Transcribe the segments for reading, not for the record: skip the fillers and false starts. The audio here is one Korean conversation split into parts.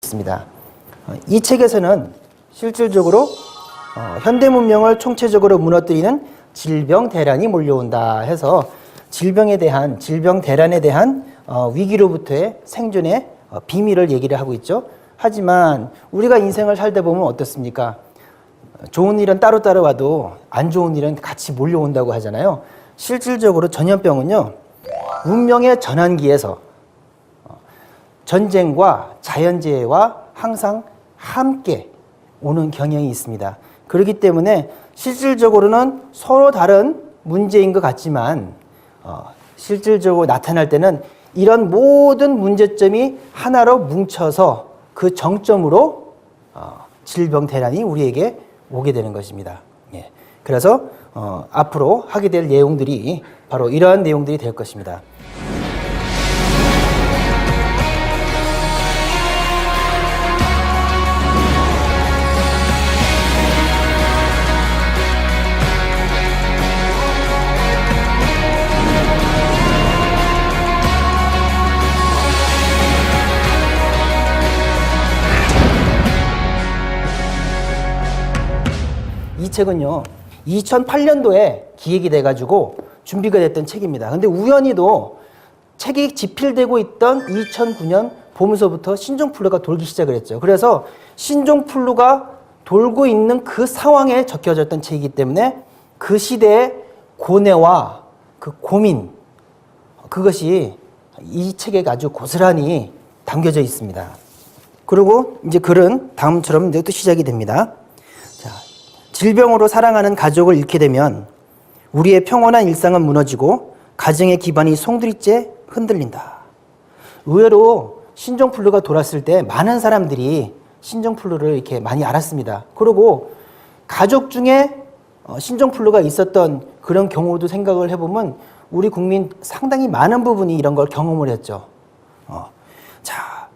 있습니다. 이 책에서는 실질적으로 현대 문명을 총체적으로 무너뜨리는 질병 대란이 몰려온다 해서 질병 대란에 대한 위기로부터의 생존의 비밀을 얘기를 하고 있죠. 하지만 우리가 인생을 살다 보면 어떻습니까? 좋은 일은 따로따로 와도 안 좋은 일은 같이 몰려온다고 하잖아요. 실질적으로 전염병은요, 문명의 전환기에서 전쟁과 자연재해와 항상 함께 오는 경향이 있습니다. 그렇기 때문에 실질적으로는 서로 다른 문제인 것 같지만 실질적으로 나타날 때는 이런 모든 문제점이 하나로 뭉쳐서 그 정점으로 질병 대란이 우리에게 오게 되는 것입니다. 예. 그래서 앞으로 하게 될 내용들이 바로 이러한 내용들이 될 것입니다. 이 책은요, 2008년도에 기획이 돼가지고 준비가 됐던 책입니다. 근데 우연히도 책이 집필되고 있던 2009년 봄서부터 신종플루가 돌기 시작을 했죠. 그래서 신종플루가 돌고 있는 그 상황에 적혀졌던 책이기 때문에 그 시대의 고뇌와 그 고민, 그것이 이 책에 아주 고스란히 담겨져 있습니다. 그리고 이제 글은 다음처럼 이제 또 시작이 됩니다. 질병으로 사랑하는 가족을 잃게 되면 우리의 평온한 일상은 무너지고 가정의 기반이 송두리째 흔들린다. 의외로 신종플루가 돌았을 때 많은 사람들이 신종플루를 이렇게 많이 알았습니다. 그리고 가족 중에 신종플루가 있었던 그런 경우도 생각을 해보면 우리 국민 상당히 많은 부분이 이런 걸 경험을 했죠. 자,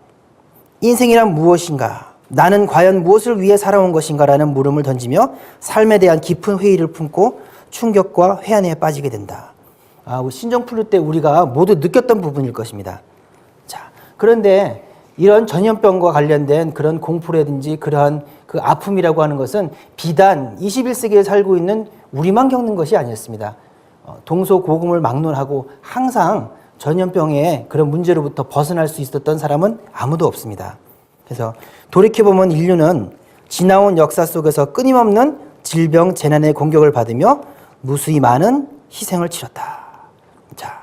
인생이란 무엇인가? 나는 과연 무엇을 위해 살아온 것인가? 라는 물음을 던지며 삶에 대한 깊은 회의를 품고 충격과 회한에 빠지게 된다. 신종플루 때 우리가 모두 느꼈던 부분일 것입니다. 자, 그런데 이런 전염병과 관련된 그런 공포라든지 그러한 그 아픔이라고 하는 것은 비단 21세기에 살고 있는 우리만 겪는 것이 아니었습니다. 동서고금을 막론하고 항상 전염병의 그런 문제로부터 벗어날 수 있었던 사람은 아무도 없습니다. 그래서 돌이켜보면 인류는 지나온 역사 속에서 끊임없는 질병, 재난의 공격을 받으며 무수히 많은 희생을 치렀다. 자,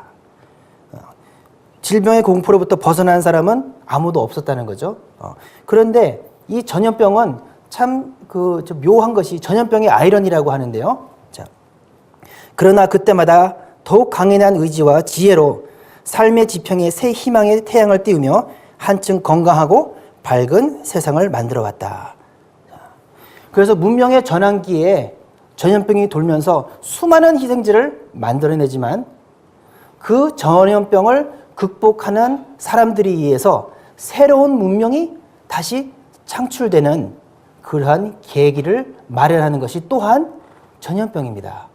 질병의 공포로부터 벗어난 사람은 아무도 없었다는 거죠. 그런데 이 전염병은 참 좀 묘한 것이 전염병의 아이러니라고 하는데요. 자, 그러나 그때마다 더욱 강인한 의지와 지혜로 삶의 지평에 새 희망의 태양을 띄우며 한층 건강하고 밝은 세상을 만들어 왔다. 그래서 문명의 전환기에 전염병이 돌면서 수많은 희생자를 만들어내지만 그 전염병을 극복하는 사람들에 의해서 새로운 문명이 다시 창출되는 그러한 계기를 마련하는 것이 또한 전염병입니다.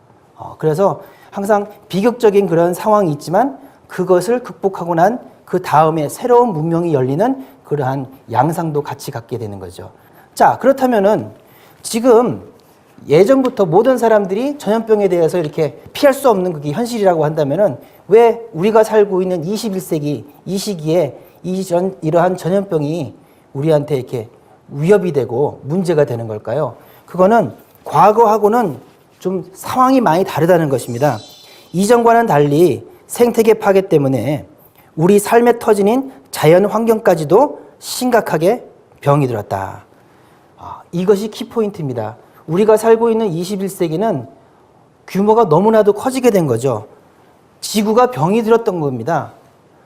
그래서 항상 비극적인 그런 상황이 있지만 그것을 극복하고 난 그 다음에 새로운 문명이 열리는 그러한 양상도 같이 갖게 되는 거죠. 자, 그렇다면은 지금 예전부터 모든 사람들이 전염병에 대해서 이렇게 피할 수 없는 그게 현실이라고 한다면은 왜 우리가 살고 있는 21세기 이 시기에 이러한 전염병이 우리한테 이렇게 위협이 되고 문제가 되는 걸까요? 그거는 과거하고는 좀 상황이 많이 다르다는 것입니다. 이전과는 달리 생태계 파괴 때문에 우리 삶의 터전인 자연 환경까지도 심각하게 병이 들었다. 이것이 키포인트입니다. 우리가 살고 있는 21세기는 규모가 너무나도 커지게 된 거죠. 지구가 병이 들었던 겁니다.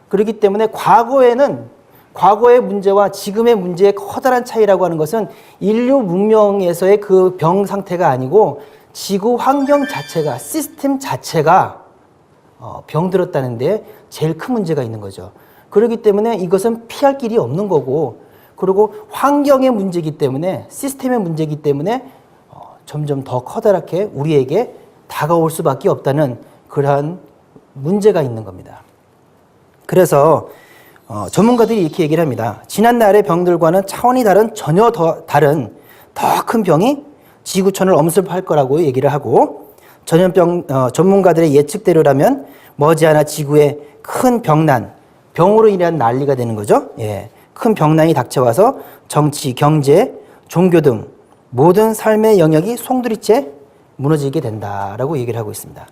그렇기 때문에 과거의 문제와 지금의 문제의 커다란 차이라고 하는 것은 인류 문명에서의 그 병 상태가 아니고 지구 환경 자체가, 시스템 자체가 병들었다는 데 제일 큰 문제가 있는 거죠. 그렇기 때문에 이것은 피할 길이 없는 거고, 그리고 환경의 문제이기 때문에, 시스템의 문제이기 때문에 점점 더 커다랗게 우리에게 다가올 수밖에 없다는 그러한 문제가 있는 겁니다. 그래서 전문가들이 이렇게 얘기를 합니다. 지난날의 병들과는 차원이 다른 전혀 더 다른 더 큰 병이 지구촌을 엄습할 거라고 얘기를 하고 전염병 전문가들의 예측대로라면 머지않아 지구에 큰 병으로 인한 난리가 되는 거죠. 예, 큰 병난이 닥쳐와서 정치, 경제, 종교 등 모든 삶의 영역이 송두리째 무너지게 된다라고 얘기를 하고 있습니다.